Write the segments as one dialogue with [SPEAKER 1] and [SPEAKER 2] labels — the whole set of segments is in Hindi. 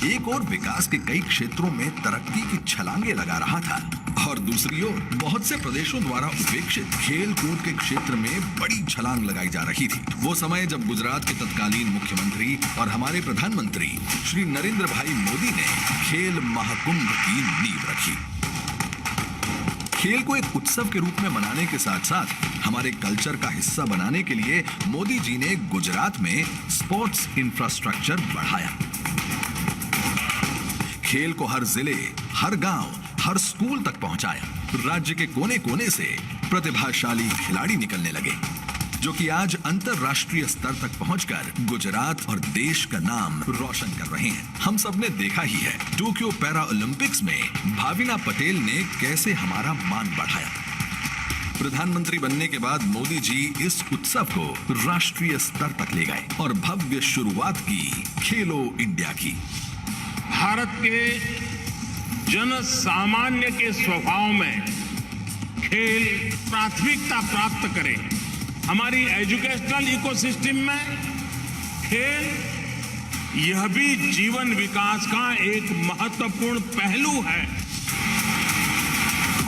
[SPEAKER 1] एक और विकास के कई क्षेत्रों में तरक्की की छलांगे लगा रहा था और दूसरी ओर बहुत से प्रदेशों द्वारा उपेक्षित खेल कूद के क्षेत्र में बड़ी छलांग लगाई जा रही थी। वो समय जब गुजरात के तत्कालीन मुख्यमंत्री और हमारे प्रधानमंत्री श्री नरेंद्र भाई मोदी ने खेल महाकुंभ की नींव रखी। खेल को एक उत्सव के रूप में मनाने के साथ साथ हमारे कल्चर का हिस्सा बनाने के लिए मोदी जी ने गुजरात में स्पोर्ट्स इंफ्रास्ट्रक्चर बढ़ाया। खेल को हर जिले, हर गांव, हर स्कूल तक पहुंचाया। राज्य के कोने कोने से प्रतिभाशाली खिलाड़ी निकलने लगे, जो कि आज अंतरराष्ट्रीय स्तर तक पहुंचकर गुजरात और देश का नाम रोशन कर रहे हैं। हम सब ने देखा ही है टोक्यो पैरा ओलंपिक्स में भाविना पटेल ने कैसे हमारा मान बढ़ाया। प्रधानमंत्री बनने के बाद मोदी जी इस उत्सव को राष्ट्रीय स्तर तक ले गए और भव्य शुरुआत की खेलो इंडिया की।
[SPEAKER 2] भारत के जन सामान्य के स्वभाव में खेल प्राथमिकता प्राप्त करे। हमारी एजुकेशनल इकोसिस्टम में खेल यह भी जीवन विकास का एक महत्वपूर्ण पहलू है।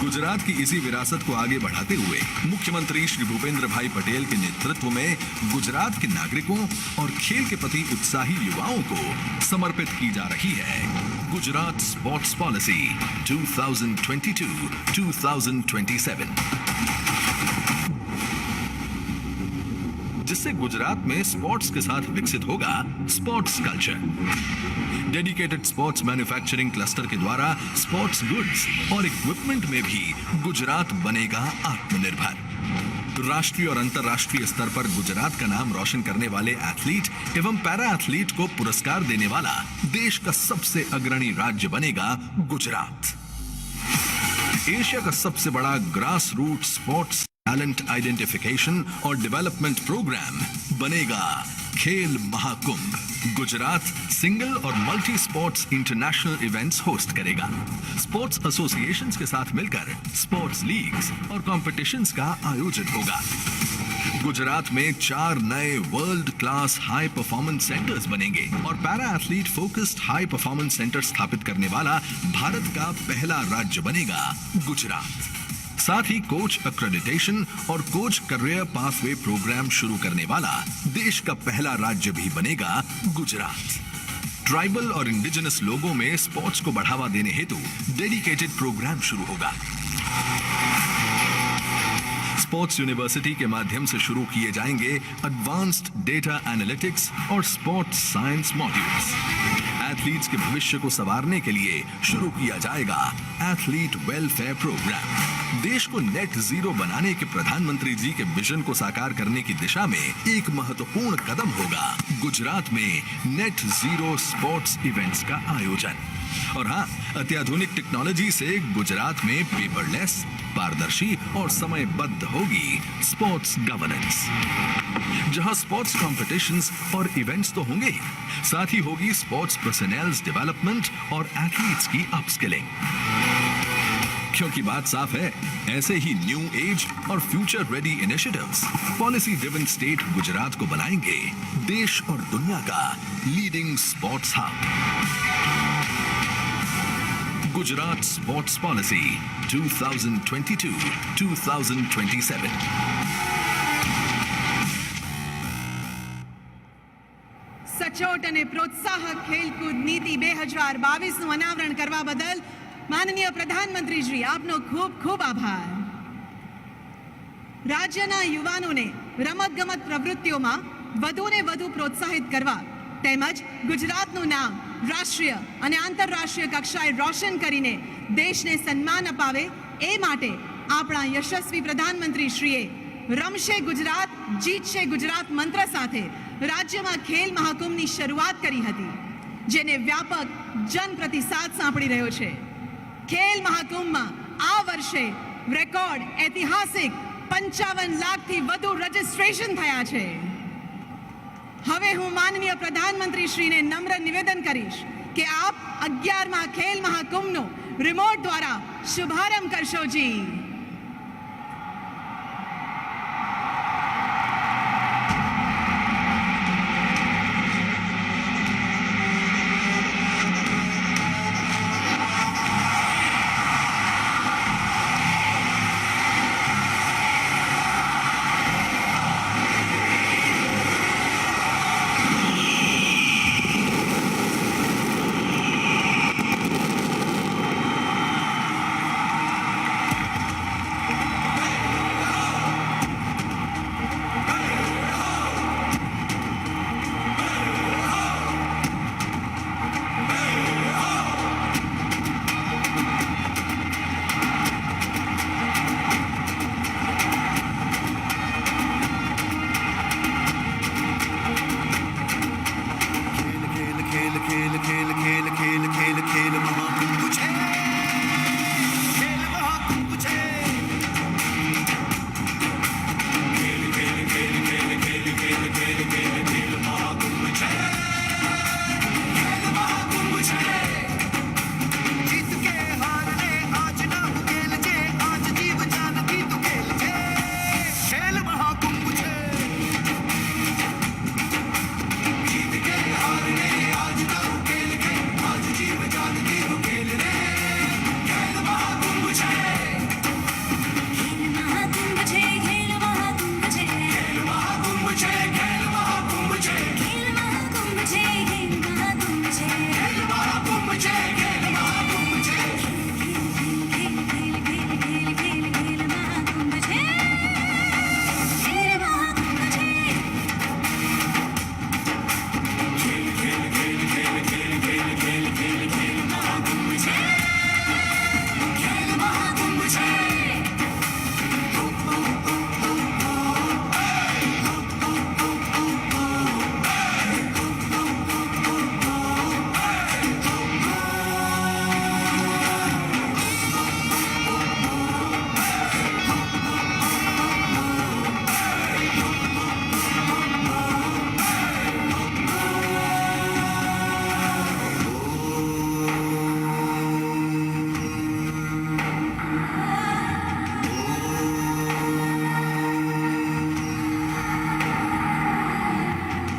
[SPEAKER 1] गुजरात की इसी विरासत को आगे बढ़ाते हुए मुख्यमंत्री श्री भूपेंद्र भाई पटेल के नेतृत्व में गुजरात के नागरिकों और खेल के प्रति उत्साही युवाओं को समर्पित की जा रही है गुजरात स्पोर्ट्स पॉलिसी 2022-2027, जिससे गुजरात में स्पोर्ट्स के साथ विकसित होगा sports culture. Dedicated sports manufacturing cluster के द्वारा स्पोर्ट्स गुड्स और इक्विपमेंट में भी गुजरात बनेगा आत्मनिर्भर। राष्ट्रीय और अंतर्राष्ट्रीय स्तर पर गुजरात का नाम रोशन करने वाले एथलीट एवं पैरा एथलीट को पुरस्कार देने वाला देश का सबसे अग्रणी राज्य बनेगा गुजरात। एशिया का सबसे बड़ा grass root sports talent identification और डेवलपमेंट प्रोग्राम बनेगा खेल महाकुंभ। गुजरात सिंगल और multi sports international events host करेगा। स्पोर्ट्स एसोसिएशंस के साथ मिलकर स्पोर्ट्स लीग्स और कॉम्पिटिशन्स का आयोजन होगा। गुजरात में 4 नए world class high performance centres बनेंगे और para athlete focused high performance centre स्थापित करने वाला भारत का पहला राज्य बनेगा गुजरात। साथ ही कोच एक्रेडिटेशन और कोच करियर पाथवे प्रोग्राम शुरू करने वाला देश का पहला राज्य भी बनेगा गुजरात। ट्राइबल और इंडिजिनस लोगों में स्पोर्ट्स को बढ़ावा देने हेतु डेडिकेटेड प्रोग्राम शुरू होगा। स्पोर्ट्स यूनिवर्सिटी के माध्यम से शुरू किए जाएंगे एडवांस्ड डेटा एनालिटिक्स और स्पोर्ट्स साइंस मॉड्यूल्स। एथलीट्स के भविष्य को संवारने के लिए शुरू किया जाएगा एथलीट वेलफेयर प्रोग्राम। देश को नेट जीरो बनाने के प्रधानमंत्री जी के विजन को साकार करने की दिशा में एक महत्वपूर्ण कदम होगा गुजरात में नेट जीरो स्पोर्ट्स इवेंट्स का आयोजन। और हाँ, अत्याधुनिक टेक्नोलॉजी से गुजरात में पेपरलेस, पारदर्शी और समयबद्ध होगी स्पोर्ट्स गवर्नेंस, जहां स्पोर्ट्स कॉम्पिटिशंस और इवेंट्स तो होंगे ही, साथ ही होगी स्पोर्ट्स पर्सनल्स डेवलपमेंट और एथलीट्स की अपस्किलिंग। क्योंकि बात साफ है, ऐसे ही न्यू एज और future ready initiatives policy driven state Gujarat को बनाएंगे देश और दुनिया का leading sports hub. Gujarat sports policy 2022-2027।
[SPEAKER 3] સચોટ અને પ્રોત્સાહક ખેલકૂદ નીતિ 2022નું અનાવરણ કરવા બદલ માનનીય પ્રધાનમંત્રીશ્રી આપનો ખૂબ ખૂબ આભાર। રાજ્યના યુવાનોને રમતગમત પ્રવૃત્તિઓમાં વધુને વધુ પ્રોત્સાહિત કરવા તેમજ ગુજરાતનું નામ રાષ્ટ્રીય અને આંતરરાષ્ટ્રીય કક્ષાએ રોશન કરીને દેશને સન્માન અપાવે એ માટે આપણા યશસ્વી પ્રધાનમંત્રીશ્રીએ રમશે ગુજરાત જીતશે ગુજરાત મંત્ર સાથે રાજ્યમાં ખેલ મહાકુંભની શરૂઆત કરી હતી, જેને વ્યાપક જન પ્રતિસાદ સાંપડી રહ્યો છે। ખેલ મહાકુંભમાં આ વર્ષે રેકોર્ડ ઐતિહાસિક 55 લાખથી વધુ રજિસ્ટ્રેશન થયા છે। હવે હું માનનીય પ્રધાનમંત્રીશ્રીને નમ્ર નિવેદન કરીશ કે આપ 11મા ખેલ મહાકુંભનો રિમોટ દ્વારા શુભારંભ કરશો જી।
[SPEAKER 4] खेल खेल खेल खेल खेल खेल महाकुंभ छे खेल महाकुंभ छे खेल खेल खेल खेल खेल खेल खेल खेल खेल महाकुंभ छे खेल महाकुंभ छे जीत के हारने आज ना खेल छे आज जीव जान की तू खेल छे खेल महाकुंभ छे जीत के हारने आज ना खेल छे आज जीव जान की तू खेल रे खेल महाकुंभ छे
[SPEAKER 5] खेल महाकुंभ छे खेल महाकुंभ छे
[SPEAKER 4] खेल महाकुंभ छे खेल महाकुंभ छे
[SPEAKER 5] खेल महाकुंभ छे खेल महाकुंभ छे
[SPEAKER 4] खेल महाकुंभ छे खेल महाकुंभ छे
[SPEAKER 5] खेल खेल खेल खेल खेल खेल महाकुंभ छे खेल महाकुंभ छे
[SPEAKER 4] खेल खेल खेल खेल खेल खेल खेल खेल खेल महाकुंभ छे खेल महाकुंभ छे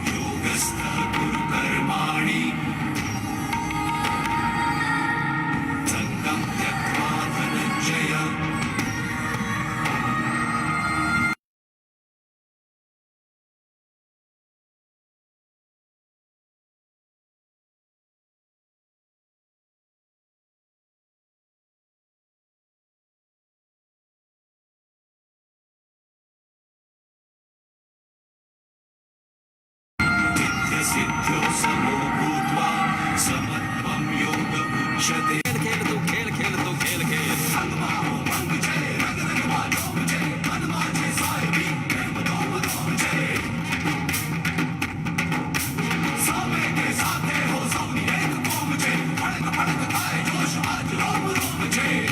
[SPEAKER 4] योगस्थः कुरु कर्माणि सङ्गं त्यक्त्वा धनञ्जय सिद्ध्यो समो भूत्वा समत्वं योग उच्यते खेल तो खेल खेल तो खेल खेल हनुमानो भंग जय रग रग मानो जय हनुमान जय साहिबी प्रेम दोम दोम जय सामे के साथे हो सौनी एक कोम जय फड़क फड़क खाए जोश आज रोम रोम जय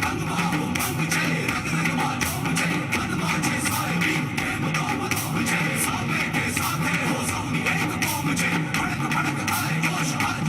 [SPEAKER 4] हनुमानो भंग जय रग रग मानो जय हनुमान जय साहिबी प्रेम दोम दोम जय सामे के साथे हो सौनी एक कोम जय फड़क फड़क खाए जोश आज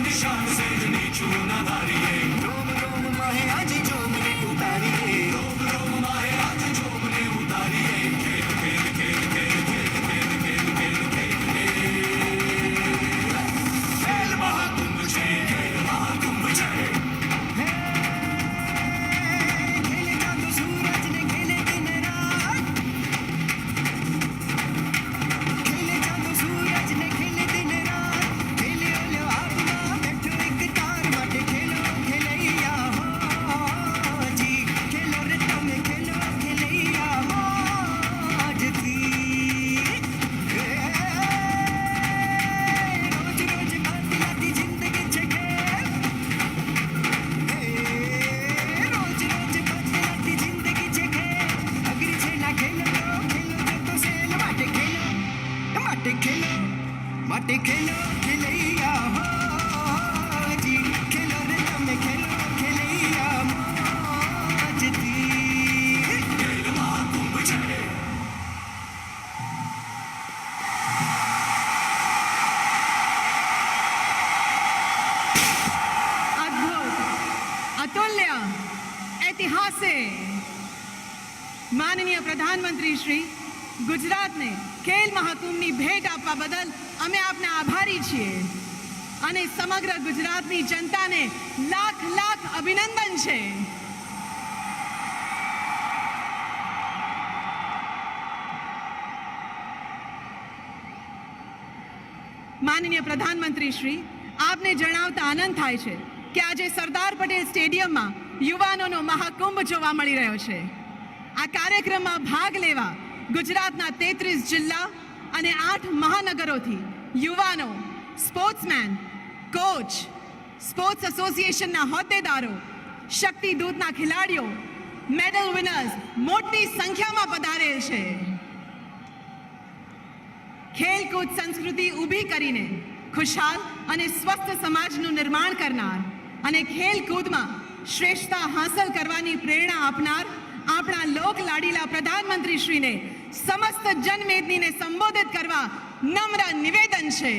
[SPEAKER 4] निशान से नीचू न धारिए रोम रोम माहे आज जोमने उतारिए रोम रोम माहे आज जोमने उतारिए खेल खेल खेल खेल खेल खेल खेल खेल खेल खेल महाकुंभ जय खेल महाकुंभ जय खेले चांद सूरज ने खेले दिन रात खेले चांद सूरज ने खेले दिन रात खेले ओलो आप मां बैठो एक तार माटे खेलो खेलैया हो जी खेलो रे तमे खेलो खेलैया मौज थी रोज रोज बदलाती जिंदगी छे खेल रोज रोज बदलाती जिंदगी छे खेल अगरी छे ना खेलो जो तो सेल माटे खेलो खेलैया हो जी खेलो रे तमे खेलो खेलैया मौज थी खेल महाकुंभ जय
[SPEAKER 3] અદ્ભુત અતુલ્ય ઐતિહાસિક માનનીય પ્રધાનમંત્રી શ્રી ગુજરાતને ખેલ મહાકુંભની ભેટ આપવા બદલ અમે આપના આભારી છીએ અને સમગ્ર ગુજરાતની જનતાને લાખ લાખ અભિનંદન છે. માનનીય પ્રધાનમંત્રી શ્રી, આપને જણાવતા આનંદ થાય છે કે આજે સરદાર પટેલ સ્ટેડિયમમાં યુવાનોનો મહાકુંભ જોવા મળી રહ્યો છે. આ કાર્યક્રમમાં ભાગ લેવા ગુજરાતના 33 જિલ્લા અને 8 મહાનગરોથી યુવાનો, સ્પોર્ટ્સમેન, કોચ, સ્પોર્ટ્સ એસોસિએશનના હોદ્દેદારો, શક્તિ દૂતના ખેલાડીઓ, મેડલ વિનર્સ મોટી સંખ્યામાં પધારેલ છે. ખેલકૂદ સંસ્કૃતિ ઊભી કરીને ખુશહાલ અને સ્વસ્થ સમાજનું નિર્માણ કરનાર અને ખેલકૂદમાં શ્રેષ્ઠતા હાંસલ કરવાની પ્રેરણા આપનાર આપણા લોક લાડીલા પ્રધાનમંત્રીશ્રીને સમસ્ત જનમેદનીને સંબોધિત કરવા નમ્ર નિવેદન છે.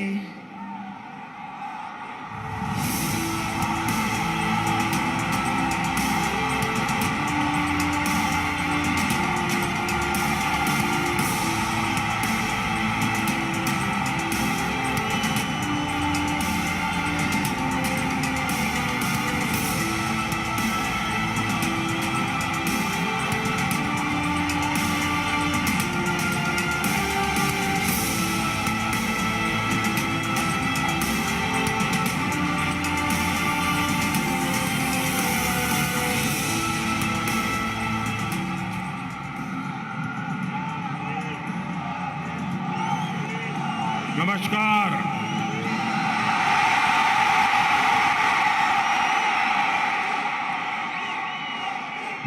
[SPEAKER 2] नमस्कार।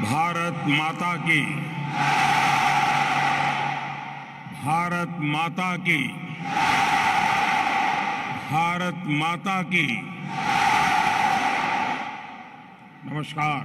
[SPEAKER 2] भारत माता की, भारत माता की, भारत माता की। नमस्कार।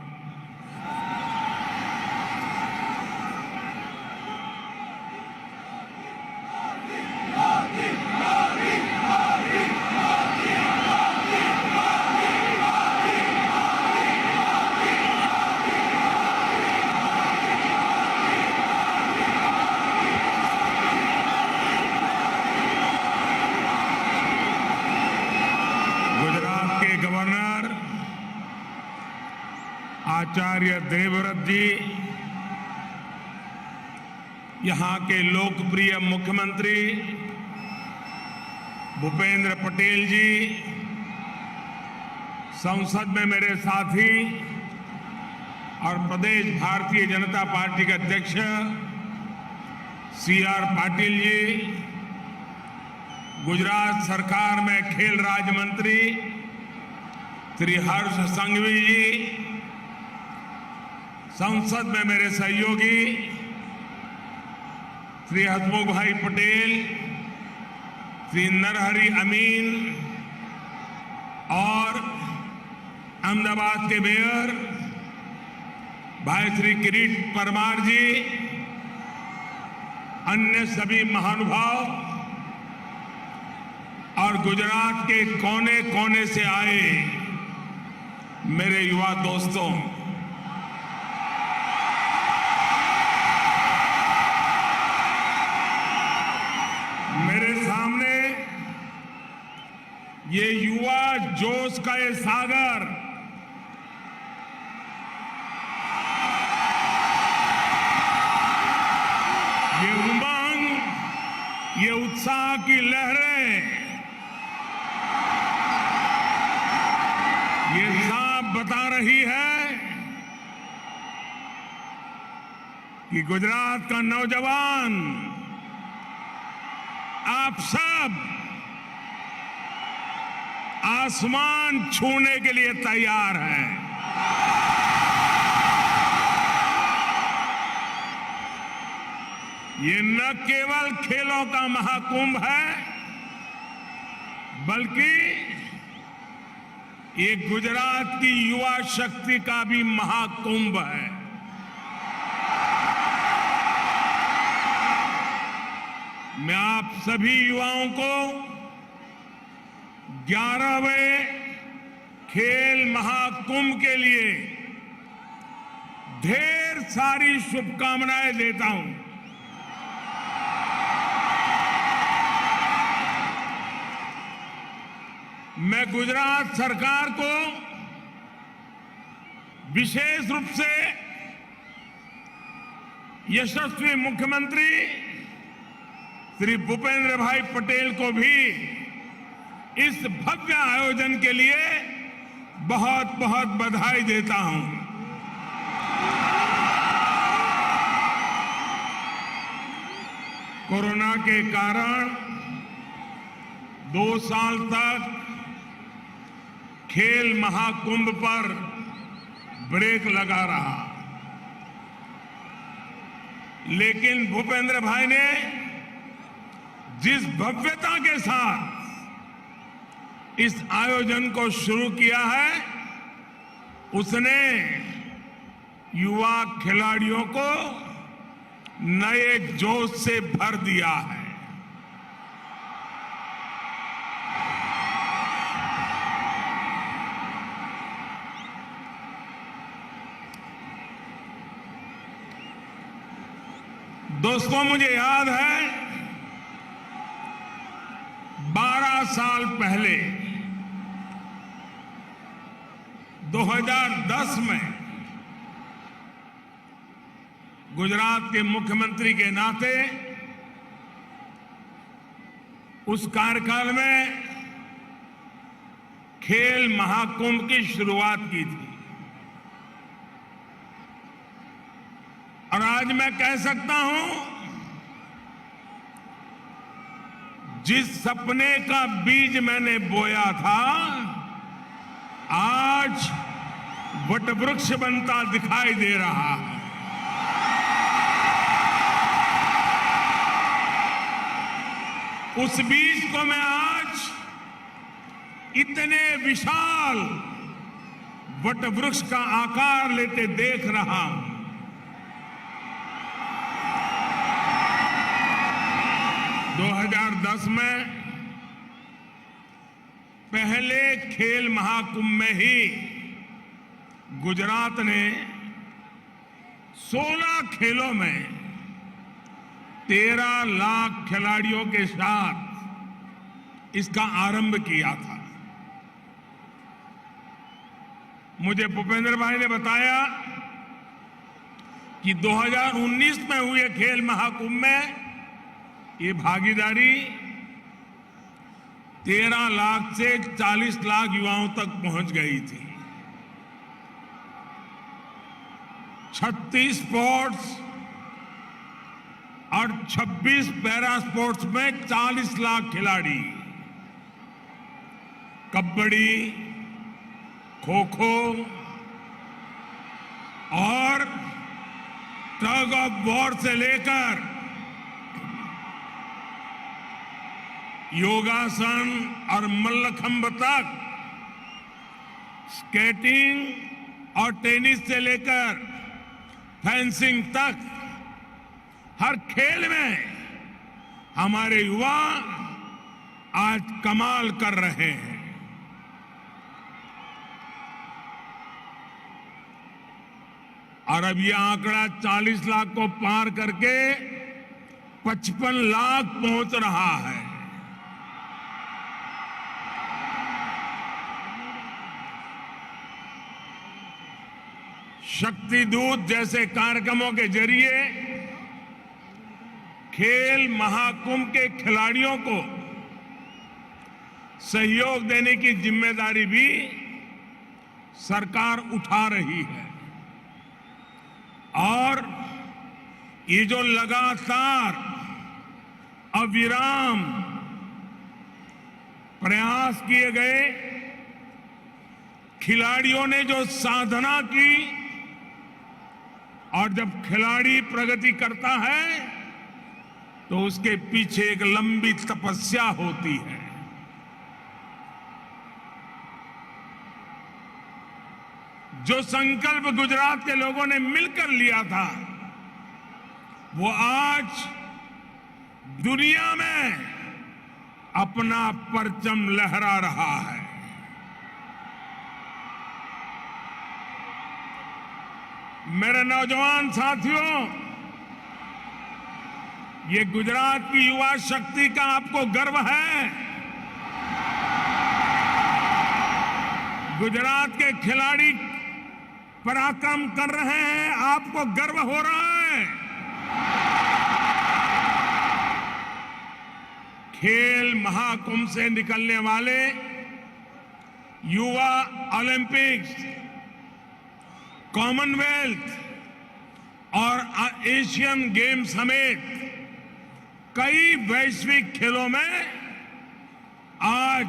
[SPEAKER 2] गुजरात के गवर्नर आचार्य देवव्रत जी, यहाँ के लोकप्रिय मुख्यमंत्री भूपेंद्र पटेल जी, संसद में मेरे साथी और प्रदेश भारतीय जनता पार्टी के अध्यक्ष CR पाटिल जी, गुजरात सरकार में खेल राज्य मंत्री श्री हर्ष संघवी जी, संसद में मेरे सहयोगी श्री हसमुख भाई पटेल, श्री नरहरि अमीन और अहमदाबाद के मेयर भाई श्री किरीट परमार जी, अन्य सभी महानुभाव और गुजरात के कोने कोने से आए मेरे युवा दोस्तों, मेरे सामने ये युवा जोश का ये सागर, ये उमंग, ये उत्साह की लहरें, ये साफ बता रही है कि गुजरात का नौजवान, आप सब आसमान छूने के लिए तैयार हैं। ये न केवल खेलों का महाकुंभ है, बल्कि ये गुजरात की युवा शक्ति का भी महाकुंभ है। मैं आप सभी युवाओं को 11वें खेल महाकुंभ के लिए ढेर सारी शुभकामनाएं देता हूं। मैं गुजरात सरकार को विशेष रूप से यशस्वी मुख्यमंत्री श्री भूपेंद्र भाई पटेल को भी इस भव्य आयोजन के लिए बहुत बहुत बधाई देता हूं। कोरोना के कारण 2 साल तक खेल महाकुंभ पर ब्रेक लगा रहा, लेकिन भूपेंद्र भाई ने जिस भव्यता के साथ इस आयोजन को शुरू किया है, उसने युवा खिलाड़ियों को नए जोश से भर दिया है। दोस्तों, मुझे याद है 12 साल पहले 2010 में गुजरात के मुख्यमंत्री के नाते उस कार्यकाल में खेल महाकुंभ की शुरुआत की थी। और आज मैं कह सकता हूं, जिस सपने का बीज मैंने बोया था, आज वटवृक्ष बनता दिखाई दे रहा है। उस बीज को मैं आज इतने विशाल वटवृक्ष का आकार लेते देख रहा हूं। 2010 में पहले खेल महाकुंभ में ही गुजरात ने 16 खेलों में 13 लाख खिलाड़ियों के साथ इसका आरंभ किया था। मुझे भूपेंद्र भाई ने बताया कि 2019 में हुए खेल महाकुंभ में ये भागीदारी 13 लाख से 40 लाख युवाओं तक पहुंच गई थी। 36 स्पोर्ट्स और 26 पैरा स्पोर्ट्स में 40 लाख खिलाड़ी, कबड्डी, खो खो और टग ऑफ वॉर से लेकर योगासन और मल्लखंब तक, स्केटिंग और टेनिस से लेकर फेंसिंग तक, हर खेल में हमारे युवा आज कमाल कर रहे हैं। और अब यह आंकड़ा 40 लाख को पार करके 55 लाख पहुंच रहा है। शक्ति दूत जैसे कार्यक्रमों के जरिए खेल महाकुंभ के खिलाड़ियों को सहयोग देने की जिम्मेदारी भी सरकार उठा रही है। और ये जो लगातार अविराम प्रयास किए गए, खिलाड़ियों ने जो साधना की, और जब खिलाड़ी प्रगति करता है तो उसके पीछे एक लंबी तपस्या होती है। जो संकल्प गुजरात के लोगों ने मिलकर लिया था, वो आज दुनिया में अपना परचम लहरा रहा है। मेरे नौजवान साथियों, ये गुजरात की युवा शक्ति का आपको गर्व है। गुजरात के खिलाड़ी पराक्रम कर रहे हैं, आपको गर्व हो रहा है। खेल महाकुंभ से निकलने वाले युवा ओलंपिक्स, कॉमनवेल्थ और एशियन गेम्स समेत कई वैश्विक खेलों में आज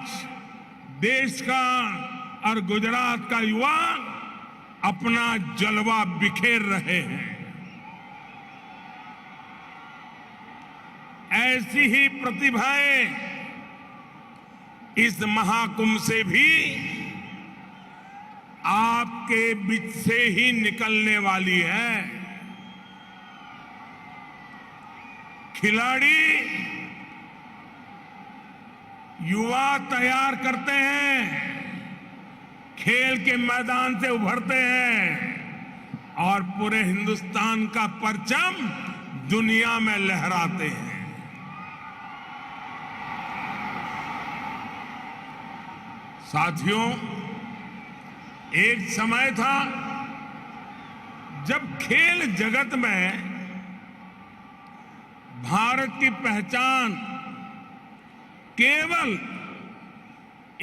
[SPEAKER 2] देश का और गुजरात का युवा अपना जलवा बिखेर रहे हैं। ऐसी ही प्रतिभाएं इस महाकुंभ से भी आपके बीच से ही निकलने वाली है। खिलाड़ी युवा तैयार करते हैं, खेल के मैदान से उभरते हैं और पूरे हिंदुस्तान का परचम दुनिया में लहराते हैं। साथियों, एक समय था जब खेल जगत में भारत की पहचान केवल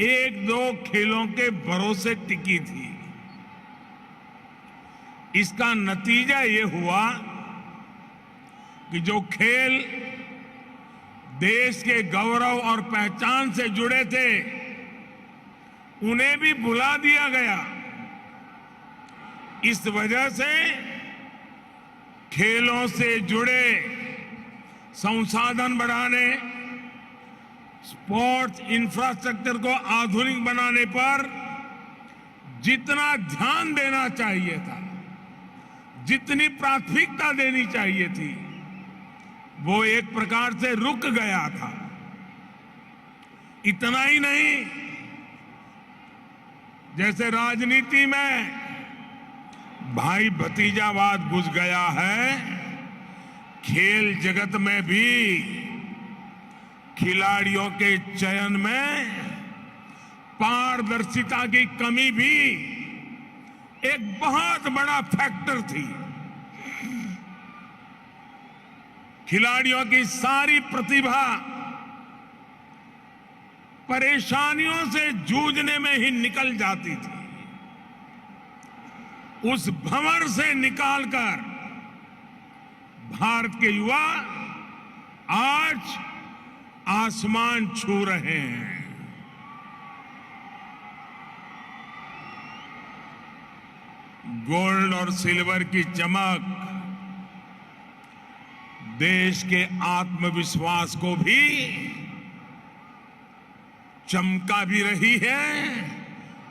[SPEAKER 2] एक दो खेलों के भरोसे टिकी थी। इसका नतीजा ये हुआ कि जो खेल देश के गौरव और पहचान से जुड़े थे, उन्हें भी भुला दिया गया। इस वजह से खेलों से जुड़े संसाधन बढ़ाने, स्पोर्ट्स इंफ्रास्ट्रक्चर को आधुनिक बनाने पर जितना ध्यान देना चाहिए था, जितनी प्राथमिकता देनी चाहिए थी, वो एक प्रकार से रुक गया था। इतना ही नहीं, जैसे राजनीति में भाई भतीजावाद घुस गया है, खेल जगत में भी खिलाड़ियों के चयन में पारदर्शिता की कमी भी एक बहुत बड़ा फैक्टर थी। खिलाड़ियों की सारी प्रतिभा परेशानियों से जूझने में ही निकल जाती थी। उस भंवर से निकालकर भारत के युवा आज आसमान छू रहे हैं। गोल्ड और सिल्वर की चमक देश के आत्मविश्वास को भी चमका भी रही है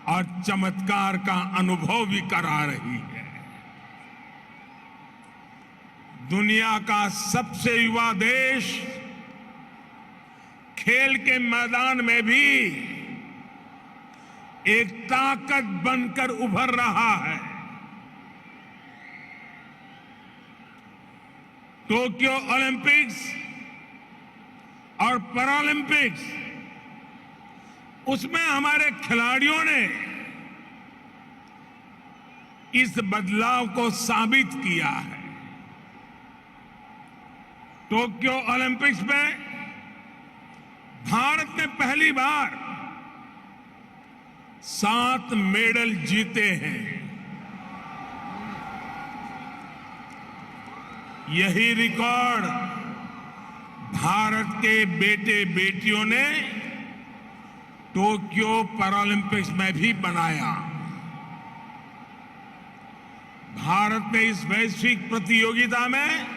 [SPEAKER 2] और चमत्कार का अनुभव भी करा रही है। दुनिया का सबसे युवा देश खेल के मैदान में भी एक ताकत बनकर उभर रहा है। टोक्यो ओलंपिक्स और पैरालंपिक्स, उसमें हमारे खिलाड़ियों ने इस बदलाव को साबित किया है। टोक्यो ओलंपिक्स में भारत ने पहली बार 7 मेडल जीते हैं। यही रिकॉर्ड भारत के बेटे बेटियों ने टोक्यो पैरालंपिक्स में भी बनाया। भारत ने इस वैश्विक प्रतियोगिता में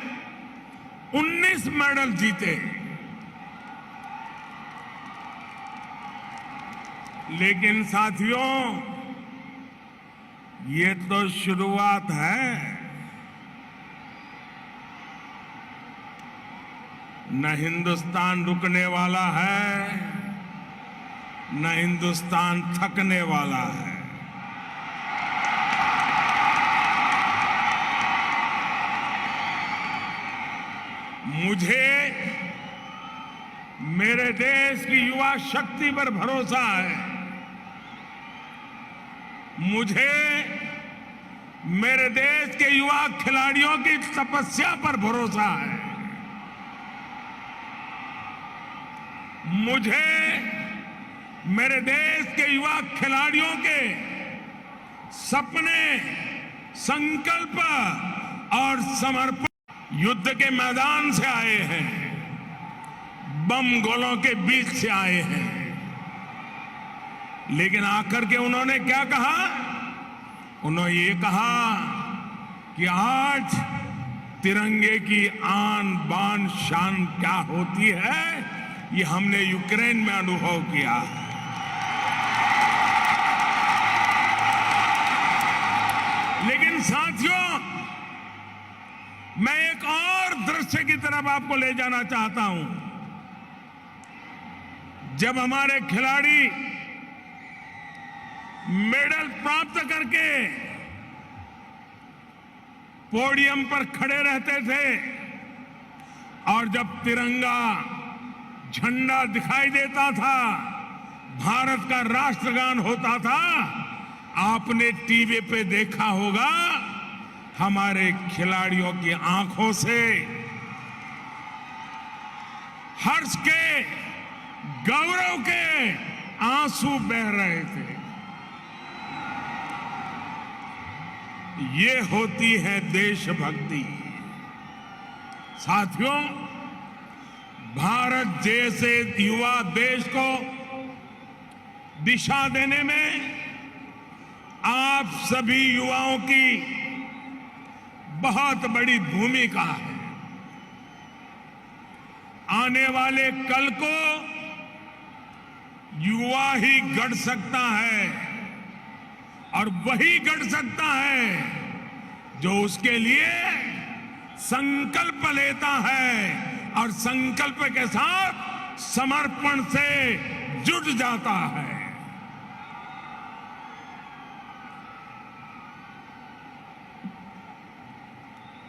[SPEAKER 2] 19 मेडल जीते। लेकिन साथियों, ये तो शुरुआत है। न हिंदुस्तान रुकने वाला है, न हिंदुस्तान थकने वाला है। मुझे मेरे देश की युवा शक्ति पर भरोसा है। मुझे मेरे देश के युवा खिलाड़ियों की तपस्या पर भरोसा है। मुझे मेरे देश के युवा खिलाड़ियों के सपने, संकल्प और समर्पण युद्ध के मैदान से आए हैं, बम गोलों के बीच से आए हैं। लेकिन आकर के उन्होंने क्या कहा? उन्होंने ये कहा कि आज तिरंगे की आन बान शान क्या होती है, ये हमने यूक्रेन में अनुभव किया है। लेकिन साथियों, मैं एक और दृश्य की तरफ आपको ले जाना चाहता हूं। जब हमारे खिलाड़ी मेडल प्राप्त करके पोडियम पर खड़े रहते थे और जब तिरंगा झंडा दिखाई देता था, भारत का राष्ट्रगान होता था, आपने टीवी पे देखा होगा हमारे खिलाड़ियों की आंखों से हर्ष के, गौरव के आंसू बह रहे थे। ये होती है देशभक्ति। साथियों, भारत जैसे युवा देश को दिशा देने में आप सभी युवाओं की बहुत बड़ी भूमिका है। आने वाले कल को युवा ही गढ़ सकता है और वही गढ़ सकता है जो उसके लिए संकल्प लेता है और संकल्प के साथ समर्पण से जुट जाता है।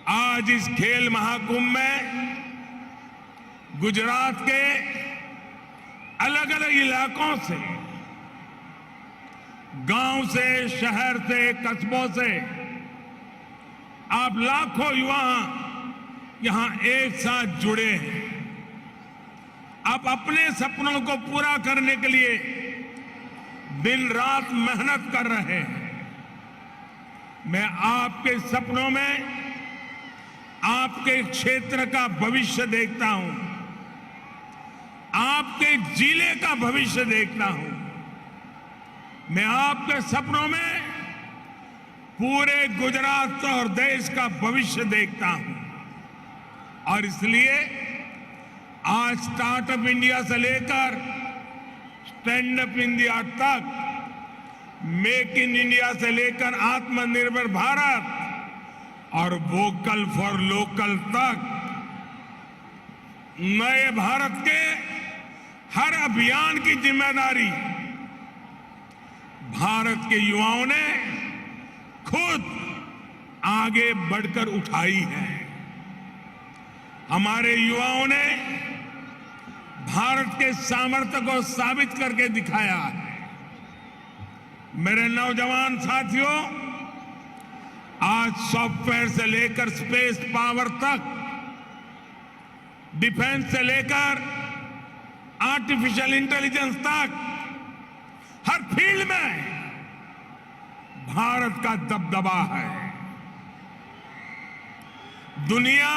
[SPEAKER 2] आज इस खेल महाकुंभ में गुजरात के अलग अलग इलाकों से, गांव से, शहर से, कस्बों से आप लाखों युवा यहां एक साथ जुड़े हैं। आप अपने सपनों को पूरा करने के लिए दिन रात मेहनत कर रहे हैं। मैं आपके सपनों में आपके क्षेत्र का भविष्य देखता हूं, आपके जिले का भविष्य देखता हूं। मैं आपके सपनों में पूरे गुजरात और देश का भविष्य देखता हूं। और इसलिए आज स्टार्टअप इंडिया से लेकर स्टैंड अप इंडिया तक, मेक इन इंडिया से लेकर आत्मनिर्भर भारत और वोकल फॉर लोकल तक, नए भारत के हर अभियान की जिम्मेदारी भारत के युवाओं ने खुद आगे बढ़कर उठाई है। हमारे युवाओं ने भारत के सामर्थ्य को साबित करके दिखाया है। मेरे नौजवान साथियों, आज सॉफ्टवेयर से लेकर स्पेस पावर तक, डिफेंस से लेकर आर्टिफिशियल इंटेलिजेंस तक, हर फील्ड में भारत का दबदबा है। दुनिया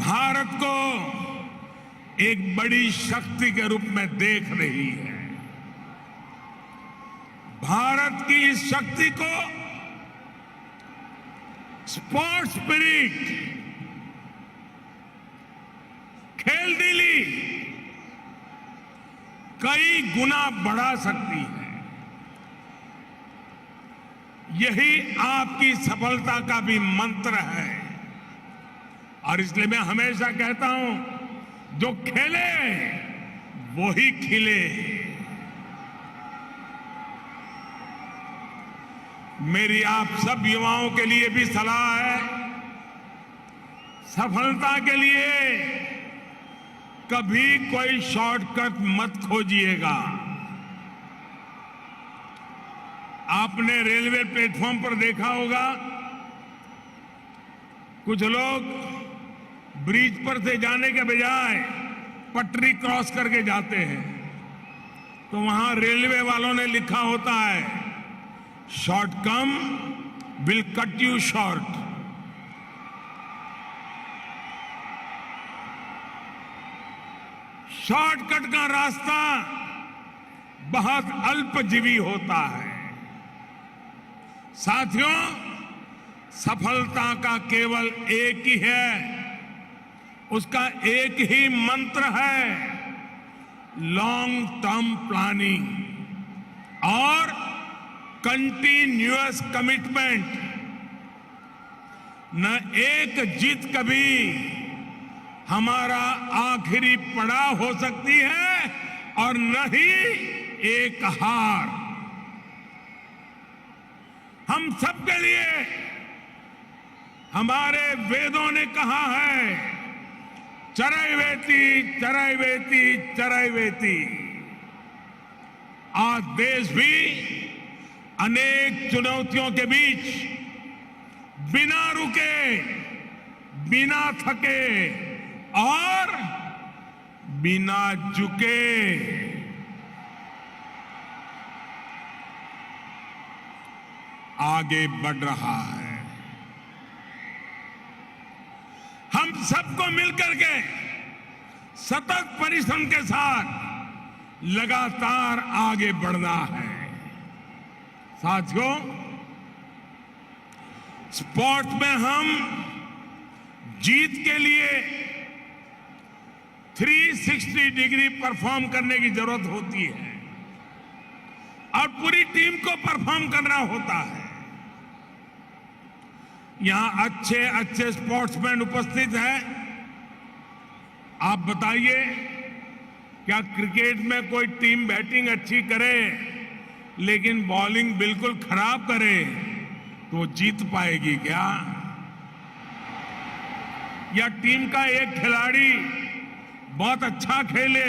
[SPEAKER 2] भारत को एक बड़ी शक्ति के रूप में देख रही है। भारत की इस शक्ति को स्पोर्ट्स स्पिरिट, खेल दिली कई गुना बढ़ा सकती है। यही आपकी सफलता का भी मंत्र है। और इसलिए मैं हमेशा कहता हूं, जो खेले वो ही खिले। मेरी आप सब युवाओं के लिए भी सलाह है, सफलता के लिए कभी कोई शॉर्टकट मत खोजिएगा। आपने रेलवे प्लेटफॉर्म पर देखा होगा, कुछ लोग ब्रिज पर से जाने के बजाय पटरी क्रॉस करके जाते हैं, तो वहां रेलवे वालों ने लिखा होता है, short come will cut you short. Shortcut का रास्ता बहुत अल्पजीवी होता है। साथियों, सफलता का केवल एक ही है, उसका एक ही मंत्र है, लॉन्ग टर्म प्लानिंग और कंटिन्यूअस कमिटमेंट। न एक जीत कभी हमारा आखिरी पड़ाव हो सकती है और न ही एक हार। हम सबके लिए हमारे वेदों ने कहा है, चरैवेति चरैवेति चरैवेति। आज देश भी अनेक चुनौतियों के बीच बिना रुके, बिना थके और बिना झुके आगे बढ़ रहा है। हम सबको मिलकर के सतत परिश्रम के साथ लगातार आगे बढ़ना है। साथियों, स्पोर्ट्स में हम जीत के लिए 360 डिग्री परफॉर्म करने की जरूरत होती है और पूरी टीम को परफॉर्म करना होता है। यहां अच्छे अच्छे स्पोर्ट्समैन उपस्थित हैं। आप बताइए, क्या क्रिकेट में कोई टीम बैटिंग अच्छी करे लेकिन बॉलिंग बिल्कुल खराब करे तो वो जीत पाएगी क्या? या टीम का एक खिलाड़ी बहुत अच्छा खेले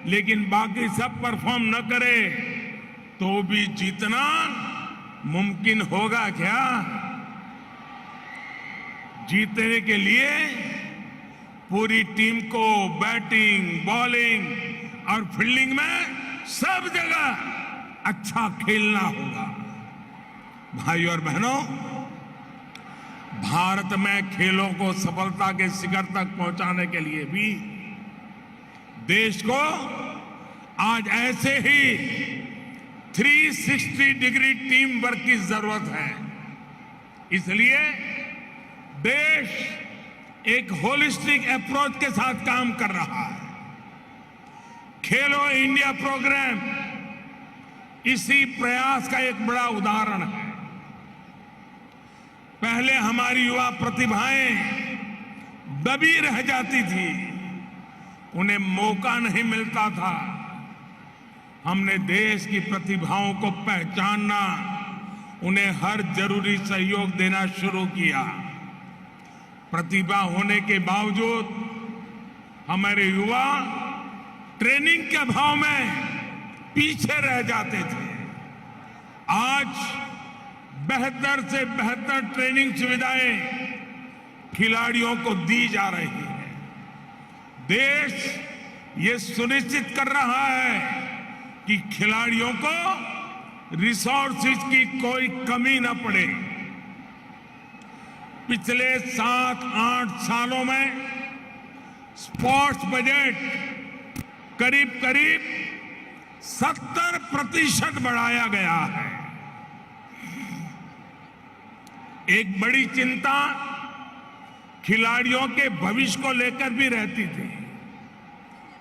[SPEAKER 2] लेकिन बाकी सब परफॉर्म न करे तो भी जीतना मुमकिन होगा क्या? जीतने के लिए पूरी टीम को बैटिंग, बॉलिंग और फील्डिंग में सब जगह अच्छा खेलना होगा। भाइयों और बहनों, भारत में खेलों को सफलता के शिखर तक पहुंचाने के लिए भी देश को आज ऐसे ही 360 डिग्री टीम वर्क की जरूरत है। इसलिए देश एक होलिस्टिक अप्रोच के साथ काम कर रहा है। खेलो इंडिया प्रोग्राम इसी प्रयास का एक बड़ा उदाहरण है। पहले हमारी युवा प्रतिभाएं दबी रह जाती थी, उन्हें मौका नहीं मिलता था। हमने देश की प्रतिभाओं को पहचानना, उन्हें हर जरूरी सहयोग देना शुरू किया। प्रतिभा होने के बावजूद हमारे युवा ट्रेनिंग के अभाव में पीछे रह जाते थे। आज बेहतर से बेहतर ट्रेनिंग सुविधाएं खिलाड़ियों को दी जा रही है। देश ये सुनिश्चित कर रहा है कि खिलाड़ियों को रिसोर्सेज की कोई कमी न पड़े। पिछले 7-8 सालों में स्पोर्ट्स बजट करीब 70% बढ़ाया गया है। एक बड़ी चिंता खिलाड़ियों के भविष्य को लेकर भी रहती थी।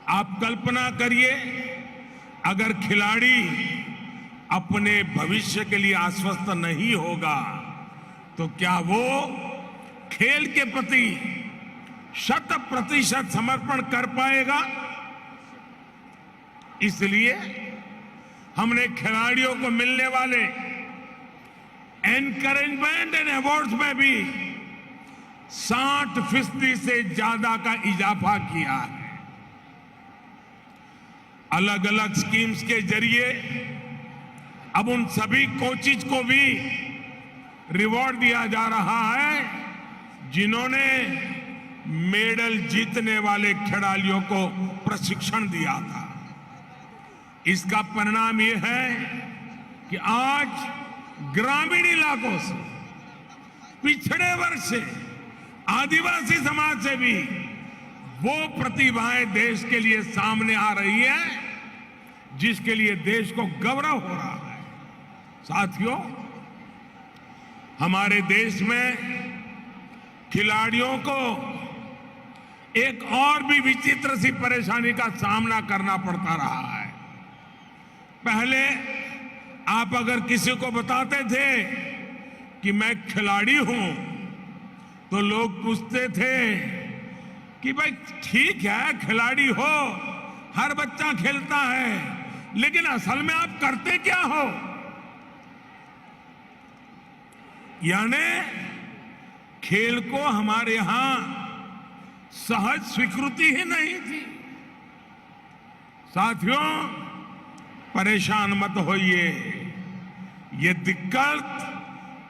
[SPEAKER 2] आप कल्पना करिए, अगर खिलाड़ी अपने भविष्य के लिए आश्वस्त नहीं होगा तो क्या वो खेल के प्रति 100% समर्पण कर पाएगा? इसलिए हमने खिलाड़ियों को मिलने वाले एनकरेजमेंट एंड अवार्ड्स में भी 60% से ज्यादा का इजाफा किया है। अलग अलग स्कीम्स के जरिए अब उन सभी कोचिज को भी रिवॉर्ड दिया जा रहा है जिन्होंने मेडल जीतने वाले खिलाड़ियों को प्रशिक्षण दिया था। इसका परिणाम यह है कि आज ग्रामीण इलाकों से, पिछड़े वर्ग से, आदिवासी समाज से भी वो प्रतिभाएं देश के लिए सामने आ रही है जिसके लिए देश को गौरव हो रहा है। साथियों, हमारे देश में खिलाड़ियों को एक और भी विचित्र सी परेशानी का सामना करना पड़ता रहा है। पहले आप अगर किसी को बताते थे कि मैं खिलाड़ी हूं तो लोग पूछते थे कि भाई ठीक है, खिलाड़ी हो, हर बच्चा खेलता है, लेकिन असल में आप करते क्या हो? यानी खेल को हमारे यहां सहज स्वीकृति ही नहीं थी। साथियों, परेशान मत होइए, ये दिक्कत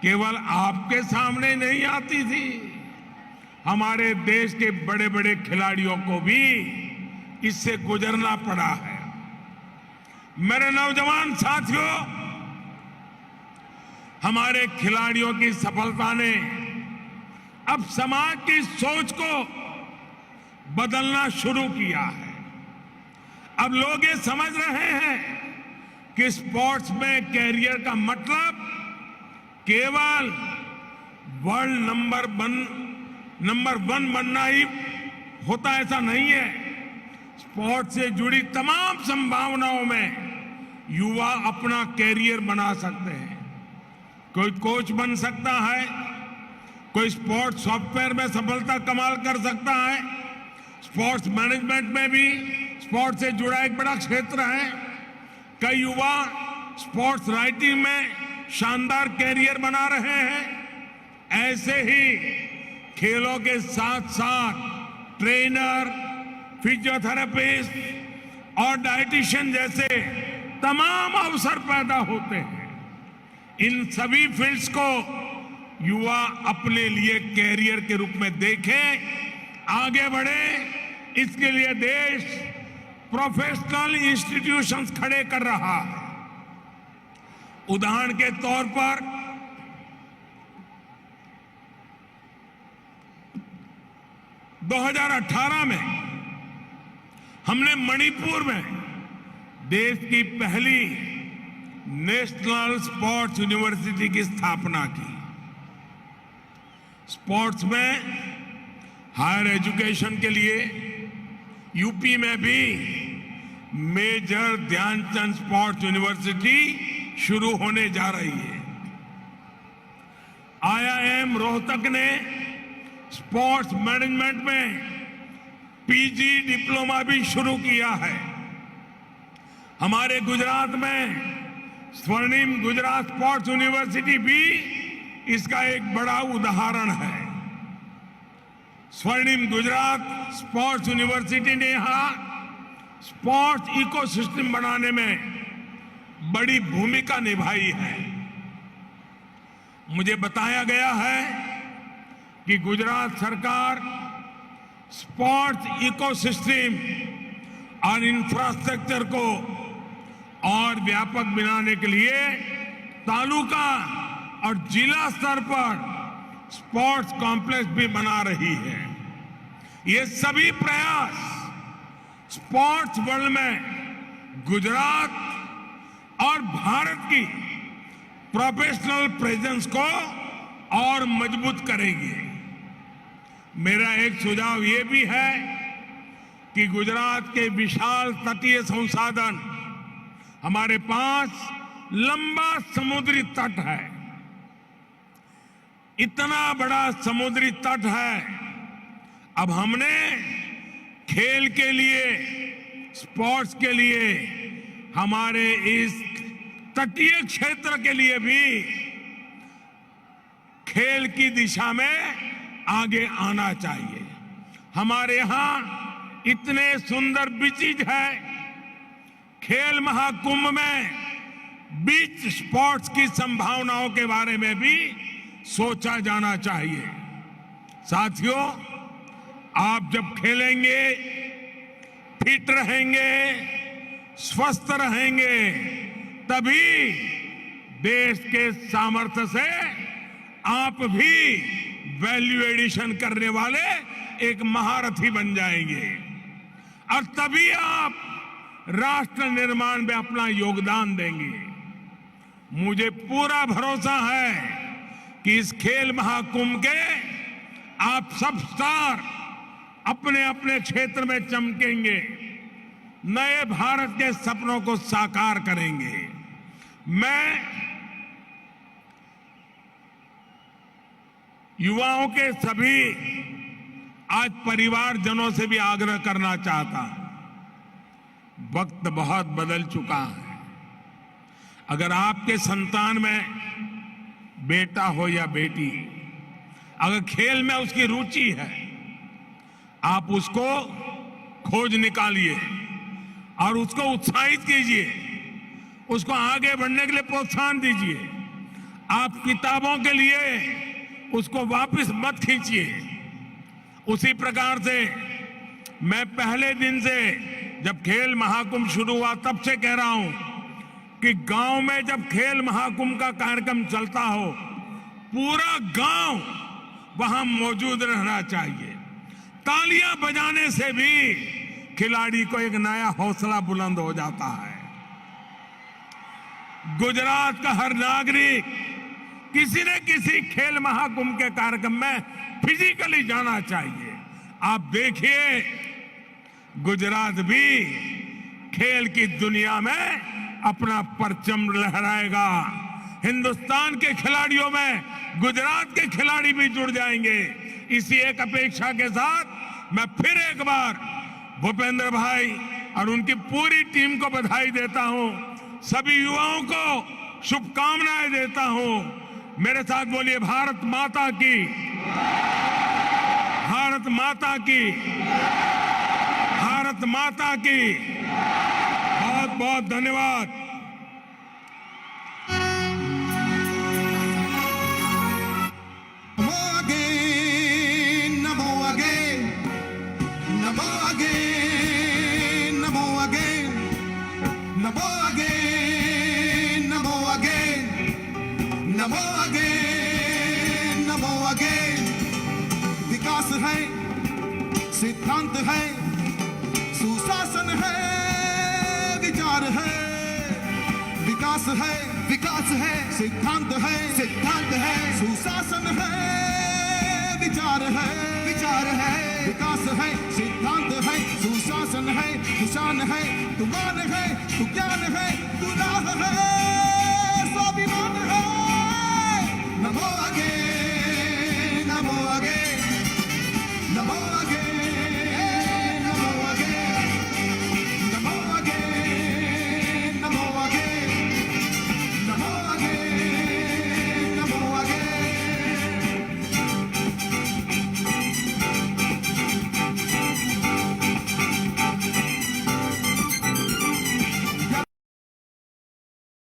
[SPEAKER 2] केवल आपके सामने नहीं आती थी, हमारे देश के बड़े बड़े खिलाड़ियों को भी इससे गुजरना पड़ा है। मेरे नौजवान साथियों, हमारे खिलाड़ियों की सफलता ने अब समाज की सोच को बदलना शुरू किया है। अब लोग ये समझ रहे हैं कि स्पोर्ट्स में कैरियर का मतलब केवल वर्ल्ड नंबर वन बनना ही होता, ऐसा नहीं है। स्पोर्ट्स से जुड़ी तमाम संभावनाओं में युवा अपना कैरियर बना सकते हैं। कोई कोच बन सकता है, कोई स्पोर्ट्स सॉफ्टवेयर में सफलता कमाल कर सकता है, स्पोर्ट्स मैनेजमेंट में भी स्पोर्ट्स से जुड़ा एक बड़ा क्षेत्र है। कई युवा स्पोर्ट्स राइटिंग में शानदार कैरियर बना रहे हैं। ऐसे ही खेलों के साथ साथ ट्रेनर, फिजियोथेरेपिस्ट और डाइटिशियन जैसे तमाम अवसर पैदा होते हैं। इन सभी फील्ड्स को युवा अपने लिए कैरियर के रूप में देखें, आगे बढ़े। इसके लिए देश प्रोफेशनल इंस्टीट्यूशंस खड़े कर रहा है। उदाहरण के तौर पर 2018 में हमने मणिपुर में देश की पहली नेशनल स्पोर्ट्स यूनिवर्सिटी की स्थापना की। स्पोर्ट्स में हायर एजुकेशन के लिए यूपी में भी मेजर ध्यानचंद स्पोर्ट्स यूनिवर्सिटी शुरू होने जा रही है। IIM रोहतक ने स्पोर्ट्स मैनेजमेंट में पीजी डिप्लोमा भी शुरू किया है। हमारे गुजरात में स्वर्णिम गुजरात स्पोर्ट्स यूनिवर्सिटी भी इसका एक बड़ा उदाहरण है। स्वर्णिम गुजरात स्पोर्ट्स यूनिवर्सिटी ने यहां स्पोर्ट्स इकोसिस्टम बनाने में बड़ी भूमिका निभाई है। मुझे बताया गया है कि गुजरात सरकार स्पोर्ट्स इकोसिस्टम और इंफ्रास्ट्रक्चर को और व्यापक बनाने के लिए तालुका और जिला स्तर पर स्पोर्ट्स कॉम्प्लेक्स भी बना रही है। ये सभी प्रयास स्पोर्ट्स वर्ल्ड में गुजरात और भारत की प्रोफेशनल प्रेजेंस को और मजबूत करेंगे। मेरा एक सुझाव ये भी है कि गुजरात के विशाल तटीय संसाधन, हमारे पास लंबा समुद्री तट है, इतना बड़ा समुद्री तट है। अब हमने खेल के लिए, स्पोर्ट्स के लिए, हमारे इस तटीय क्षेत्र के लिए भी खेल की दिशा में आगे आना चाहिए। हमारे यहां इतने सुंदर बीचेज है। खेल महाकुंभ में बीच स्पोर्ट्स की संभावनाओं के बारे में भी सोचा जाना चाहिए। साथियों, आप जब खेलेंगे, फिट रहेंगे, स्वस्थ रहेंगे, तभी देश के सामर्थ्य से आप भी वैल्यू एडिशन करने वाले एक महारथी बन जाएंगे और तभी आप राष्ट्र निर्माण में अपना योगदान देंगे। मुझे पूरा भरोसा है कि इस खेल महाकुंभ के आप सब स्टार अपने अपने क्षेत्र में चमकेंगे, नए भारत के सपनों को साकार करेंगे। मैं युवाओं के सभी आज परिवारजनों से भी आग्रह करना चाहता हूं। वक्त बहुत बदल चुका है। अगर आपके संतान में बेटा हो या बेटी, अगर खेल में उसकी रुचि है, आप उसको खोज निकालिए और उसको उत्साहित कीजिए, उसको आगे बढ़ने के लिए प्रोत्साहन दीजिए। आप किताबों के लिए उसको वापस मत खींचिए। उसी प्रकार से मैं पहले दिन से, जब खेल महाकुंभ शुरू हुआ तब से कह रहा हूं कि गांव में जब खेल महाकुंभ का कार्यक्रम चलता हो, पूरा गांव वहां मौजूद रहना चाहिए। तालियां बजाने से भी खिलाड़ी को एक नया हौसला बुलंद हो जाता है। गुजरात का हर नागरिक किसी न किसी खेल महाकुंभ के कार्यक्रम में फिजिकली जाना चाहिए। आप देखिए, गुजरात भी खेल की दुनिया में अपना परचम लहराएगा। हिंदुस्तान के खिलाड़ियों में गुजरात के खिलाड़ी भी जुड़ जाएंगे। इसी एक अपेक्षा के साथ मैं फिर एक बार भूपेंद्र भाई और उनकी पूरी टीम को बधाई देता हूं। सभी युवाओं को शुभकामनाएं देता हूं। मेरे साथ बोलिए, भारत माता की, भारत माता की, भारत माता की। बहुत बहुत धन्यवाद।
[SPEAKER 6] विकास है, सिद्धांत है, सुशासन है, विचार है। विकास है, विकास है, सिद्धांत है, सिद्धांत है, सुशासन है, विचार है, विचार है। विकास है, सिद्धांत है, सुशासन है, निशान है, तू मान है, तू ज्ञान है, तू राह है।